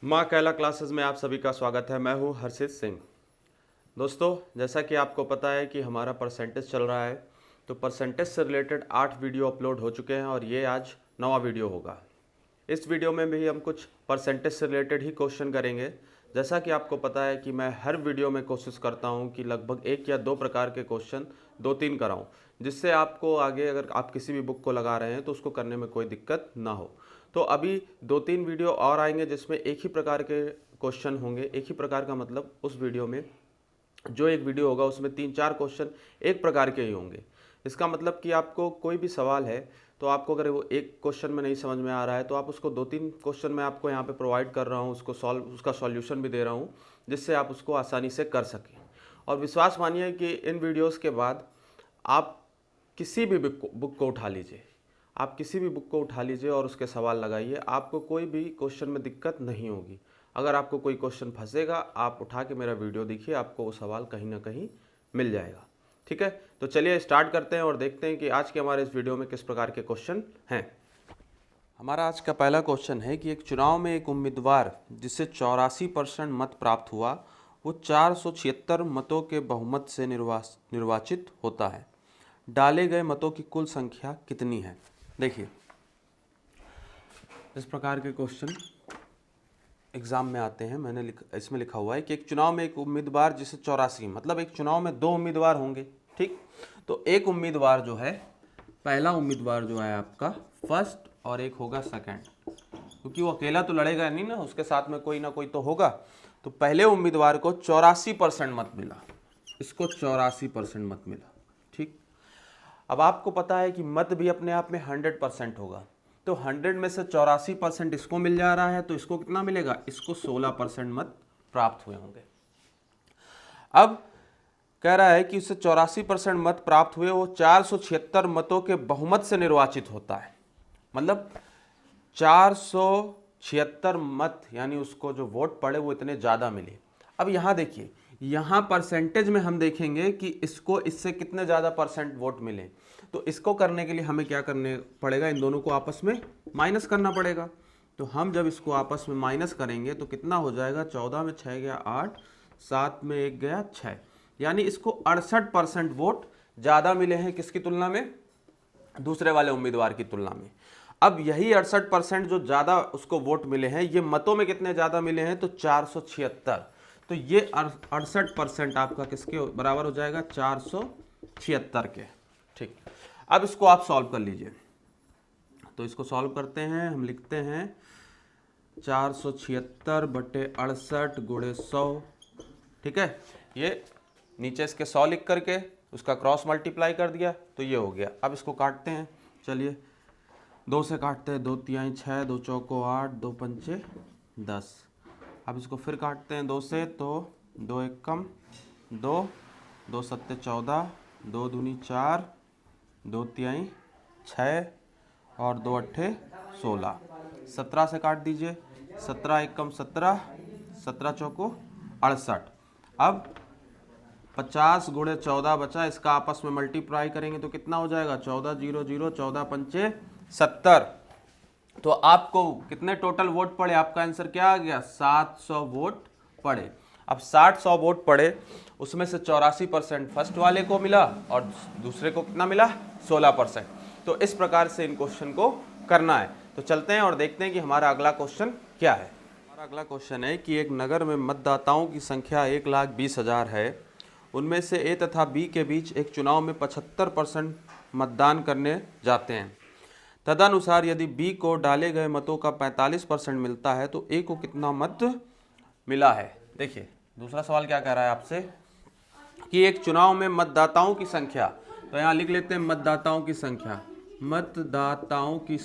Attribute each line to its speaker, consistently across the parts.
Speaker 1: माँ कैला क्लासेस में आप सभी का स्वागत है। मैं हूँ हर्षित सिंह। दोस्तों, जैसा कि आपको पता है कि हमारा परसेंटेज चल रहा है, तो परसेंटेज से रिलेटेड 8 वीडियो अपलोड हो चुके हैं और ये आज 9वां वीडियो होगा। इस वीडियो में भी हम कुछ परसेंटेज से रिलेटेड ही क्वेश्चन करेंगे। जैसा कि आपको पता है कि मैं हर वीडियो में कोशिश करता हूँ कि लगभग 1 या 2 प्रकार के क्वेश्चन 2-3 कराऊँ, जिससे आपको आगे अगर आप किसी भी बुक को लगा रहे हैं तो उसको करने में कोई दिक्कत ना हो। तो अभी 2-3 वीडियो और आएंगे जिसमें एक ही प्रकार के क्वेश्चन होंगे। एक ही प्रकार का मतलब उस वीडियो में जो एक वीडियो होगा उसमें 3-4 क्वेश्चन एक प्रकार के ही होंगे। इसका मतलब कि आपको कोई भी सवाल है तो आपको अगर वो एक क्वेश्चन में नहीं समझ में आ रहा है तो आप उसको 2-3 क्वेश्चन मैं आपको यहाँ पे प्रोवाइड कर रहा हूँ, उसका सॉल्यूशन भी दे रहा हूँ, जिससे आप उसको आसानी से कर सकें। और विश्वास मानिए कि इन वीडियोज़ के बाद आप किसी भी बुक को उठा लीजिए, आप किसी भी बुक को उठा लीजिए और उसके सवाल लगाइए, आपको कोई भी क्वेश्चन में दिक्कत नहीं होगी। अगर आपको कोई क्वेश्चन फंसेगा, आप उठा के मेरा वीडियो देखिए, आपको वो सवाल कहीं ना कहीं मिल जाएगा। ठीक है, तो चलिए स्टार्ट करते हैं और देखते हैं कि आज के हमारे इस वीडियो में किस प्रकार के क्वेश्चन हैं। हमारा आज का पहला क्वेश्चन है कि एक चुनाव में एक उम्मीदवार जिसे 84% मत प्राप्त हुआ, वो 476 मतों के बहुमत से निर्वाचित होता है। डाले गए मतों की कुल संख्या कितनी है? देखिए, इस प्रकार के क्वेश्चन एग्जाम में आते हैं। इसमें लिखा हुआ है कि एक चुनाव में एक उम्मीदवार जिसे 84, मतलब एक चुनाव में 2 उम्मीदवार होंगे। ठीक, तो एक उम्मीदवार जो है, पहला उम्मीदवार जो है आपका फर्स्ट और एक होगा सेकंड, क्योंकि वो अकेला तो लड़ेगा नहीं ना, उसके साथ में कोई ना कोई तो होगा। तो पहले उम्मीदवार को 84% मत मिला, इसको 84% मत मिला। ठीक, अब आपको पता है कि मत भी अपने आप में 100% होगा, तो 100 में से 84% इसको मिल जा रहा है, तो इसको कितना मिलेगा? इसको 16% मत प्राप्त हुए होंगे। अब कह रहा है कि उससे 84% मत प्राप्त हुए, वो 476 मतों के बहुमत से निर्वाचित होता है। मतलब 476 मत, यानी उसको जो वोट पड़े वो इतने ज़्यादा मिले। अब यहाँ देखिए, यहाँ परसेंटेज में हम देखेंगे कि इसको इससे कितने ज़्यादा परसेंट वोट मिले। तो इसको करने के लिए हमें क्या करने पड़ेगा? इन दोनों को आपस में माइनस करना पड़ेगा। तो हम जब इसको आपस में माइनस करेंगे तो कितना हो जाएगा? 14 में 6 गया 8, 7 में 1 गया 6, यानी इसको 68% वोट ज़्यादा मिले हैं। किसकी तुलना में? दूसरे वाले उम्मीदवार की तुलना में। अब यही 68% जो ज़्यादा उसको वोट मिले हैं, ये मतों में कितने ज़्यादा मिले हैं? तो 476। तो ये 68% आपका किसके बराबर हो जाएगा? 476 के। ठीक, अब इसको आप सॉल्व कर लीजिए। तो इसको सॉल्व करते हैं, हम लिखते हैं 476 बटे 68 गुणे 100। ठीक है, ये नीचे इसके 100 लिख करके उसका क्रॉस मल्टीप्लाई कर दिया तो ये हो गया। अब इसको काटते हैं, चलिए 2 से काटते हैं, 2 तिहाई 6, 2 चौको 8, 2 पंचे 10। अब इसको फिर काटते हैं 2 से, तो 2 एकम 2, 2 सत्ते 14, 2 दूनी 4, 2 तिहाई 6 और 2 अट्ठे 16। 17 से काट दीजिए, 17 एकम 17, 17 चौको 68। अब 50 गुणे 14 बचा, इसका आपस में मल्टीप्लाई करेंगे तो कितना हो जाएगा? 14 0 0, 14 पंचे 70। तो आपको कितने टोटल वोट पड़े? आपका आंसर क्या आ गया? 700 वोट पड़े। अब 700 वोट पड़े, उसमें से 84% फर्स्ट वाले को मिला और दूसरे को कितना मिला? 16%। तो इस प्रकार से इन क्वेश्चन को करना है। तो चलते हैं और देखते हैं कि हमारा अगला क्वेश्चन क्या है। हमारा अगला क्वेश्चन है कि एक नगर में मतदाताओं की संख्या 1,20,000 है। उनमें से ए तथा बी के बीच एक चुनाव में 75% मतदान करने जाते हैं। तदनुसार यदि बी को डाले गए मतों का 45% मिलता है तो ए को कितना मत मिला है? देखिए, दूसरा सवाल क्या कह रहा है आपसे कि एक चुनाव में मतदाताओं की संख्या, तो यहाँ लिख लेते हैं मतदाताओं की संख्या। मतदाताओं की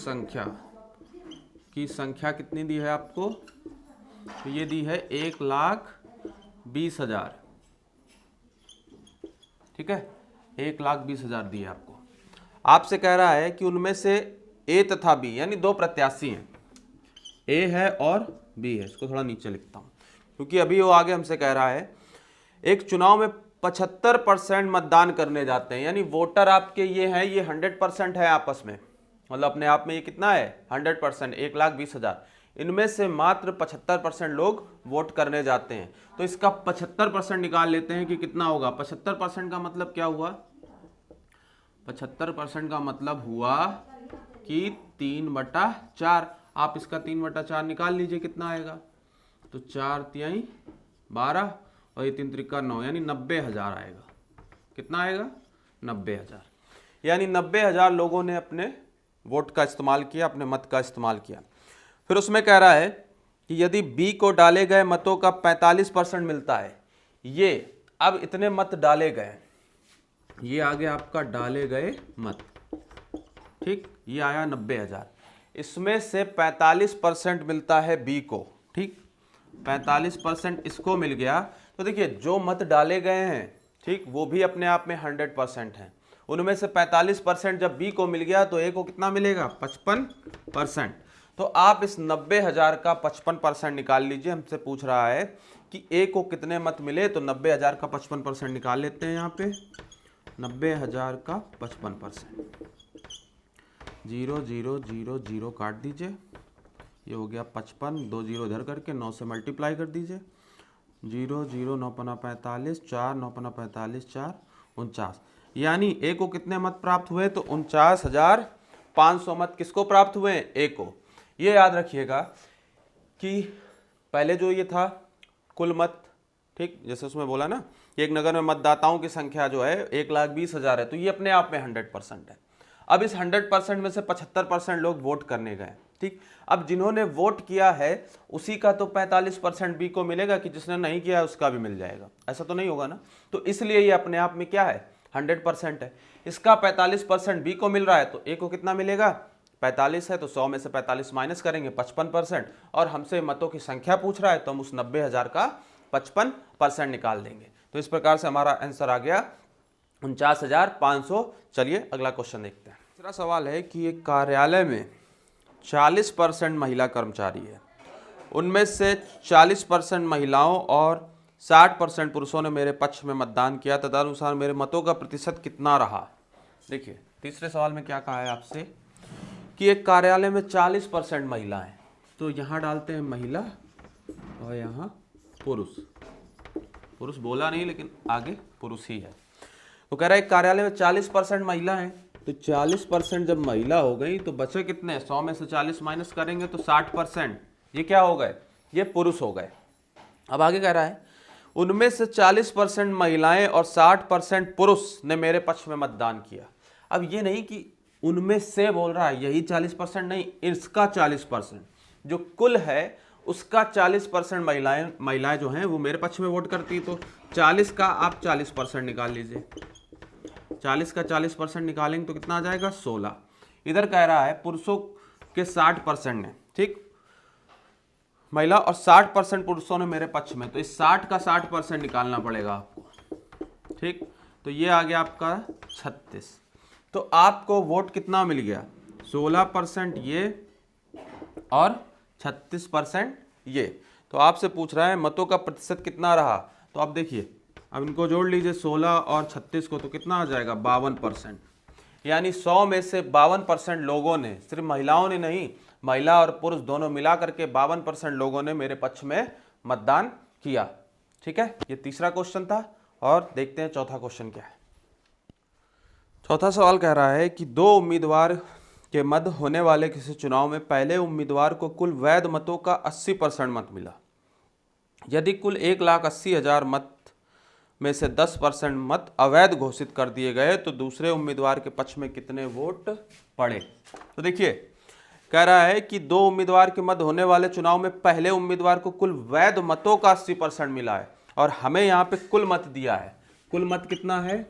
Speaker 1: संख्या कितनी दी है आपको? तो ये दी है 1,20,000। ठीक है, 1,20,000 दी है आपको। आपसे कह रहा है कि उनमें से ए तथा बी, यानी 2 प्रत्याशी हैं, ए है और बी है। इसको थोड़ा नीचे लिखता हूँ क्योंकि अभी वो आगे हमसे कह रहा है एक चुनाव में 75% मतदान करने जाते हैं, यानी वोटर आपके ये हैं, ये 100% है आपस में, मतलब अपने आप में ये कितना है? 100%, 1,20,000। इनमें से मात्र 75% लोग वोट करने जाते हैं। तो इसका 75% निकाल लेते हैं कि कितना होगा। 75% का मतलब क्या हुआ, 75% का मतलब हुआ कि 3/4। आप इसका 3/4 निकाल लीजिए, कितना आएगा, तो 4 तिहाई 12 और ये 3 त्रिका 9, यानी 90,000 आएगा। कितना आएगा, 90,000। यानी 90,000 लोगों ने अपने वोट का इस्तेमाल किया, अपने मत का इस्तेमाल किया। फिर उसमें कह रहा है कि यदि बी को डाले गए मतों का 45% मिलता है, ये अब इतने मत डाले गए, ये आ गया आपका डाले गए मत, ठीक, ये आया 90,000। इसमें से 45% मिलता है बी को, ठीक, 45% इसको मिल गया। तो देखिए जो मत डाले गए हैं, ठीक, वो भी अपने आप में 100% हैं। उनमें से 45% जब बी को मिल गया तो ए को कितना मिलेगा, 55%। तो आप इस 90,000 का 55% निकाल लीजिए। हमसे पूछ रहा है कि ए को कितने मत मिले, तो 90,000 का 55% निकाल लेते हैं। यहाँ पे 90,000 का 55%, 0 0 0 0 काट दीजिए, ये हो गया 55, 2 0 इधर करके 9 से मल्टीप्लाई कर दीजिए, 0 0 9 पना 45, 4 9 पना 45, 4 49। यानी ए को कितने मत प्राप्त हुए, तो 49,500 मत किसको प्राप्त हुए, ए को। ये याद रखिएगा कि पहले जो ये था कुल मत, ठीक, जैसे उसमें बोला ना कि एक नगर में मतदाताओं की संख्या जो है 1,20,000 है, तो ये अपने आप में 100% है। अब इस 100% में से 75% लोग वोट करने गए, ठीक। अब जिन्होंने वोट किया है उसी का तो 45% बी को मिलेगा, कि जिसने नहीं किया है उसका भी मिल जाएगा, ऐसा तो नहीं होगा ना। तो इसलिए ये अपने आप में क्या है, 100% है। इसका 45% बी को मिल रहा है, तो ए को कितना मिलेगा, 45 है, तो 100 में से 45 माइनस करेंगे, 55%। और हमसे मतों की संख्या पूछ रहा है, तो हम उस 90,000 का 55% निकाल देंगे। तो इस प्रकार से हमारा आंसर आ गया 49,500। चलिए अगला क्वेश्चन देखते हैं। तीसरा सवाल है कि एक कार्यालय में 40% महिला कर्मचारी है, उनमें से 40% महिलाओं और 60% पुरुषों ने मेरे पक्ष में मतदान किया, तदनुसार मेरे मतों का प्रतिशत कितना रहा। देखिए तीसरे सवाल में क्या कहा है आपसे कि एक कार्यालय में 40% महिला है, तो यहाँ डालते हैं महिला और यहाँ पुरुष। पुरुष बोला नहीं लेकिन आगे पुरुष ही है। तो कह रहा है एक कार्यालय में 40% महिला है, तो 40% जब महिला हो गई तो बचे कितने, 100 में से 40 माइनस करेंगे तो 60%। ये क्या हो गए, ये पुरुष हो गए। अब आगे कह रहा है उनमें से 40% महिलाएं और 60% पुरुष ने मेरे पक्ष में मतदान किया। अब ये नहीं कि उनमें से बोल रहा है यही 40%, नहीं, इसका 40%, जो कुल है उसका 40% महिलाएं जो हैं वो मेरे पक्ष में वोट करती है। तो 40 का आप 40% निकाल लीजिए, 40 का 40% निकालेंगे तो कितना आ जाएगा, 16। इधर कह रहा है पुरुषों के 60% ने, ठीक, महिला और 60% पुरुषों ने मेरे पक्ष में, तो इस 60 का 60% निकालना पड़ेगा आपको, ठीक। तो ये आ गया आपका 36। तो आपको वोट कितना मिल गया, 16% ये और 36% ये। तो आपसे पूछ रहा है मतों का प्रतिशत कितना रहा। तो आप देखिए अब इनको जोड़ लीजिए 16 और 36 को, तो कितना आ जाएगा 52%। यानी 100 में से 52% लोगों ने, सिर्फ महिलाओं ने नहीं, महिला और पुरुष दोनों मिला करके 52% लोगों ने मेरे पक्ष में मतदान किया, ठीक है। ये तीसरा क्वेश्चन था। और देखते हैं चौथा क्वेश्चन क्या है। चौथा सवाल कह रहा है कि दो उम्मीदवार के मध्य होने वाले किसी चुनाव में पहले उम्मीदवार को कुल वैध मतों का 80% मत मिला। यदि कुल 1,80,000 मत में से 10% मत अवैध घोषित कर दिए गए तो दूसरे उम्मीदवार के पक्ष में कितने वोट पड़े। तो देखिए कह रहा है कि दो उम्मीदवार के मध्य होने वाले चुनाव में पहले उम्मीदवार को कुल वैध मतों का 80% मिला है, और हमें यहाँ पे कुल मत दिया है। कुल मत कितना है,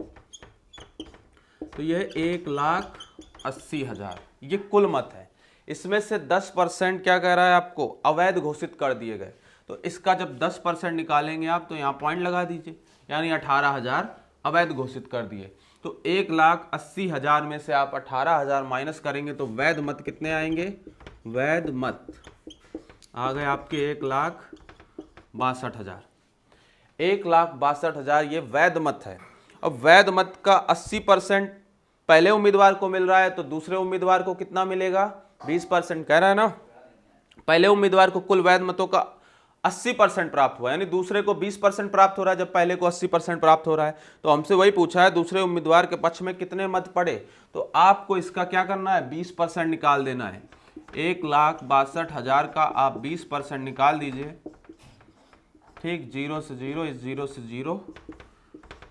Speaker 1: तो यह 1,80,000, ये कुल मत है। इसमें से 10% क्या कह रहा है आपको, अवैध घोषित कर दिए गए। तो इसका जब 10% निकालेंगे आप तो यहाँ पॉइंट लगा दीजिए, यानी 18,000 अवैध घोषित कर दिए। तो 1,80,000 में से आप 18,000 माइनस करेंगे तो वैध मत कितने आएंगे, वैध मत आ गए आपके 1,62,000। 1,62,000 ये वैध मत है। अब वैध मत का 80% पहले उम्मीदवार को मिल रहा है, तो दूसरे उम्मीदवार को कितना मिलेगा, 20% कह रहा है ना। पहले उम्मीदवार को कुल वैध मतों का 80% प्राप्त हुआ, यानी दूसरे को 20% प्राप्त हो रहा है जब पहले को 80% प्राप्त हो रहा है। तो हमसे वही पूछा है दूसरे उम्मीदवार के पक्ष में कितने मत पड़े, तो आपको इसका क्या करना है, 20% निकाल देना है। 1,62,000 का आप 20% निकाल दीजिए, ठीक, 0 से 0, इस 0 से 0,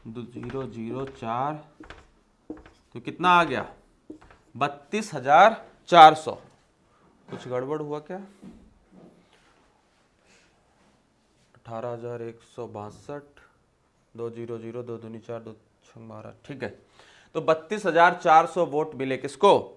Speaker 1: 0 0 4, तो कितना आ गया, 32,400। कुछ गड़बड़ हुआ क्या, 18,162, 2 0 0, 2 दूनी 4, 2 6 12, ठीक है। तो 32,400 वोट मिले किसको,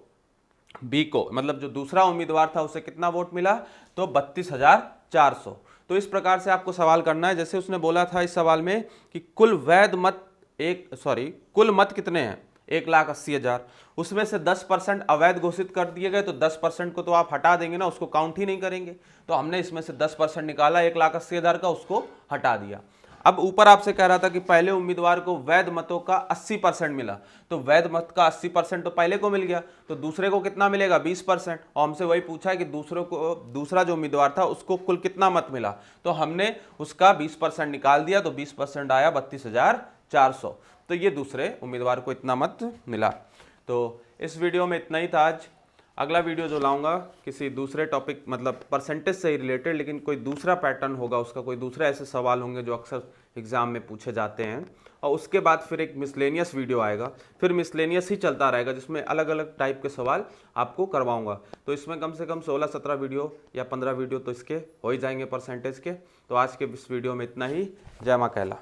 Speaker 1: बी को, मतलब जो दूसरा उम्मीदवार था उसे कितना वोट मिला, तो 32,400। तो इस प्रकार से आपको सवाल करना है, जैसे उसने बोला था इस सवाल में कि कुल वैध मत कुल मत कितने हैं, 1,80,000, उसमें से 10% अवैध घोषित कर दिए गए, तो 10% को तो आप हटा देंगे ना, उसको काउंट ही नहीं करेंगे। तो हमने इसमें से 10% निकाला 1,80,000 का, उसको हटा दिया। अब ऊपर आपसे कह रहा था कि पहले उम्मीदवार को वैध मतों का 80% मिला, तो वैध मत का 80% तो पहले को मिल गया, तो दूसरे को कितना मिलेगा, 20%। और हमसे वही पूछा है कि दूसरा जो उम्मीदवार था उसको कुल कितना मत मिला, तो हमने उसका 20% निकाल दिया, तो 20% आया 32,400। तो ये दूसरे उम्मीदवार को इतना मत मिला। तो इस वीडियो में इतना ही था आज। अगला वीडियो जो लाऊंगा किसी दूसरे टॉपिक, मतलब परसेंटेज से ही रिलेटेड, लेकिन कोई दूसरा पैटर्न होगा, उसका कोई दूसरे ऐसे सवाल होंगे जो अक्सर एग्जाम में पूछे जाते हैं। और उसके बाद फिर एक मिसलेनियस वीडियो आएगा, फिर मिसलेनियस ही चलता रहेगा जिसमें अलग अलग टाइप के सवाल आपको करवाऊंगा। तो इसमें कम से कम 16-17 वीडियो या 15 वीडियो तो इसके हो ही जाएंगे परसेंटेज के। तो आज के इस वीडियो में इतना ही। जय मां कैला।